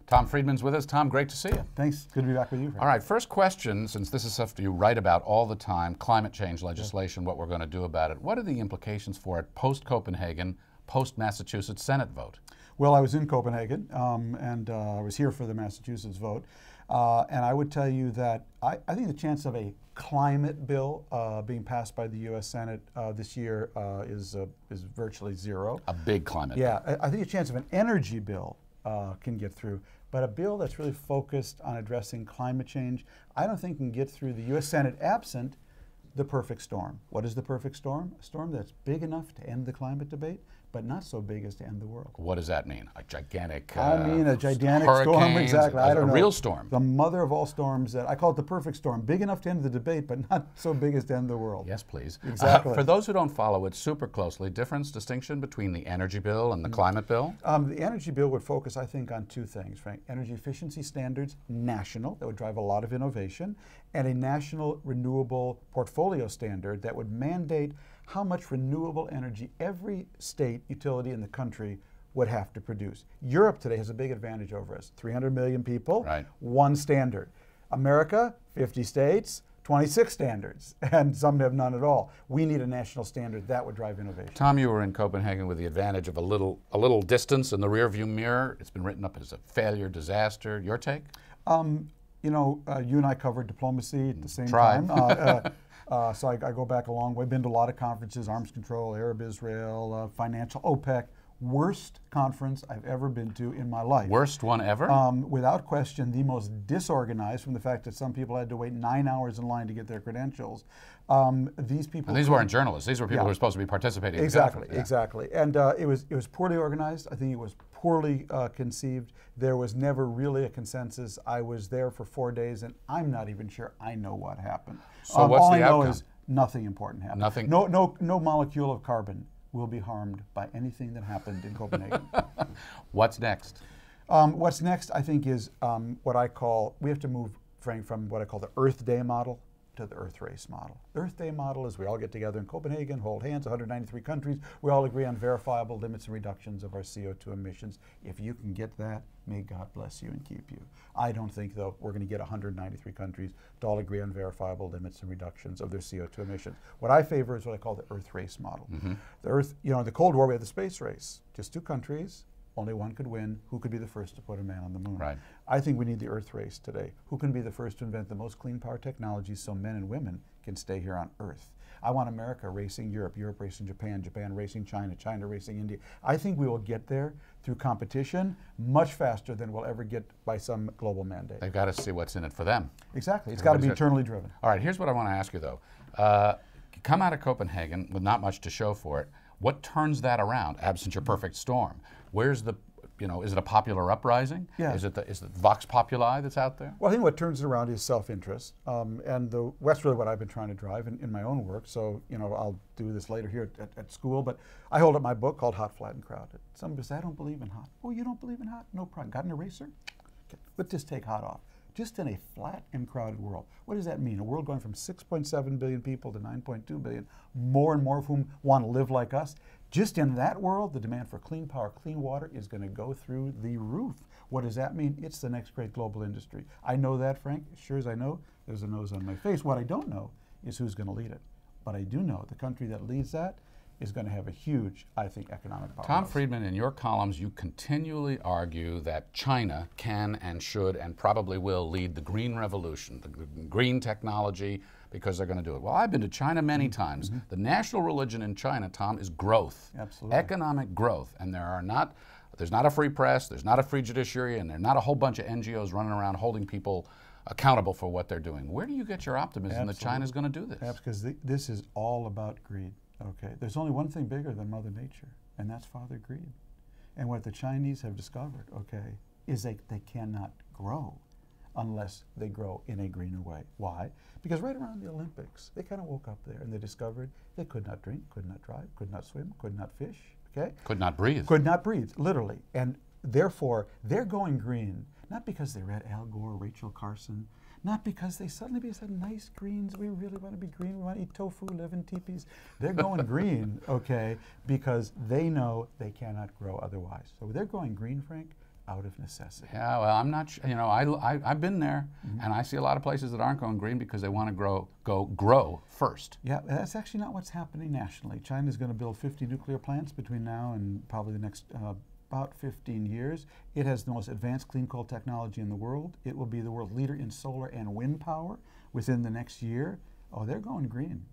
Tom Friedman's with us. Tom, great to see you. Thanks. Good to be back with you, Frank. All right, first question, since this is stuff you write about all the time, climate change legislation, what we're going to do about it. What are the implications for it post-Copenhagen, post-Massachusetts Senate vote? Well, I was in Copenhagen, and I was here for the Massachusetts vote. And I would tell you that I think the chance of a climate bill being passed by the U.S. Senate this year is virtually zero. A big climate bill. Yeah, I think a chance of an energy bill can get through. But a bill that's really focused on addressing climate change, I don't think can get through the U.S. Senate absent the perfect storm. What is the perfect storm? A storm that's big enough to end the climate debate, but not so big as to end the world. What does that mean? A gigantic I mean a gigantic storm, exactly. I don't know. A real storm. The mother of all storms. I call it the perfect storm. Big enough to end the debate, but not so big as to end the world. Yes, please. Exactly. For those who don't follow it super closely, distinction between the energy bill and the climate bill? The energy bill would focus, I think, on two things, Frank. Energy efficiency standards, national, that would drive a lot of innovation, and a national renewable portfolio standard that would mandate how much renewable energy every state utility in the country would have to produce. Europe today has a big advantage over us. 300 million people, right. One standard. America, 50 states, 26 standards, and some have none at all. We need a national standard that would drive innovation. Tom, you were in Copenhagen with the advantage of a little distance in the rearview mirror. It's been written up as a failure, disaster. Your take? You know, you and I covered diplomacy at the same time. So I go back a long way. Been to a lot of conferences, arms control, Arab Israel, financial, OPEC. Worst conference I've ever been to in my life. Worst one ever? Without question, the most disorganized, from the fact that some people had to wait 9 hours in line to get their credentials. These people. And these weren't journalists. These were people who were supposed to be participating. Exactly, exactly. And it was poorly organized. I think it was poorly conceived. There was never really a consensus. I was there for 4 days, and I'm not even sure I know what happened. So what's the outcome? All I know is nothing important happened. Nothing. No molecule of carbon will be harmed by anything that happened in Copenhagen. What's next? What's next, I think, is what I call, we have to move, Frank, from what I call the Earth Day model to the Earth Race model. The Earth Day model is we all get together in Copenhagen, hold hands, 193 countries, we all agree on verifiable limits and reductions of our CO2 emissions. If you can get that, may God bless you and keep you. I don't think, though, we're going to get 193 countries to all agree on verifiable limits and reductions of their CO2 emissions. What I favor is what I call the Earth Race model. The Earth, you know, in the Cold War we had the space race. Just two countries, only one could win. Who could be the first to put a man on the moon? Right. I think we need the Earth Race today. Who can be the first to invent the most clean power technologies so men and women can stay here on Earth? I want America racing Europe, Europe racing Japan, Japan racing China, China racing India. I think we will get there through competition much faster than we'll ever get by some global mandate. They've got to see what's in it for them. Exactly. It's got to be eternally driven. All right, here's what I want to ask you, though. Come out of Copenhagen with not much to show for it. What turns that around, absent your perfect storm? Where's the, you know, is it a popular uprising? Yeah. Is it Vox Populi that's out there? Well, I think what turns it around is self-interest. And that's really what I've been trying to drive in my own work. So, you know, I'll do this later here at school. But I hold up my book called Hot, Flat, and Crowded. Some people say, I don't believe in hot. Oh, you don't believe in hot? No problem. Got an eraser? Okay. Let's just take hot off. Just in a flat and crowded world. What does that mean? A world going from 6.7 billion people to 9.2 billion, more and more of whom want to live like us. Just in that world, the demand for clean power, clean water is going to go through the roof. What does that mean? It's the next great global industry. I know that, Frank. As sure as I know, there's a nose on my face. What I don't know is who's going to lead it. But I do know the country that leads that is going to have a huge, I think, economic power. Tom Friedman, in your columns, you continually argue that China can and should and probably will lead the green revolution, the green technology, because they're going to do it. Well, I've been to China many times. The national religion in China, Tom, is growth. Absolutely. Economic growth. And there's not a free press, there's not a free judiciary, and there are not a whole bunch of NGOs running around holding people accountable for what they're doing. Where do you get your optimism that China's going to do this? Because this is all about greed. Okay, there's only one thing bigger than Mother Nature, and that's Father Greed. And what the Chinese have discovered, okay, is they cannot grow unless they grow in a greener way. Why? Because right around the Olympics, they kind of woke up there and they discovered they could not drink, could not drive, could not swim, could not fish, okay? Could not breathe. Could not breathe, literally. And therefore, they're going green, not because they read Al Gore, Rachel Carson, not because they suddenly said, nice greens, we really want to be green, we want to eat tofu, live in teepees. They're going green, okay, because they know they cannot grow otherwise. So they're going green, Frank, out of necessity. Yeah, well, I'm not sure. You know, I've been there, and I see a lot of places that aren't going green because they want to grow first. Yeah, that's actually not what's happening nationally. China's going to build 50 nuclear plants between now and probably the next about 15 years. It has the most advanced clean coal technology in the world. It will be the world leader in solar and wind power within the next year. Oh, they're going green.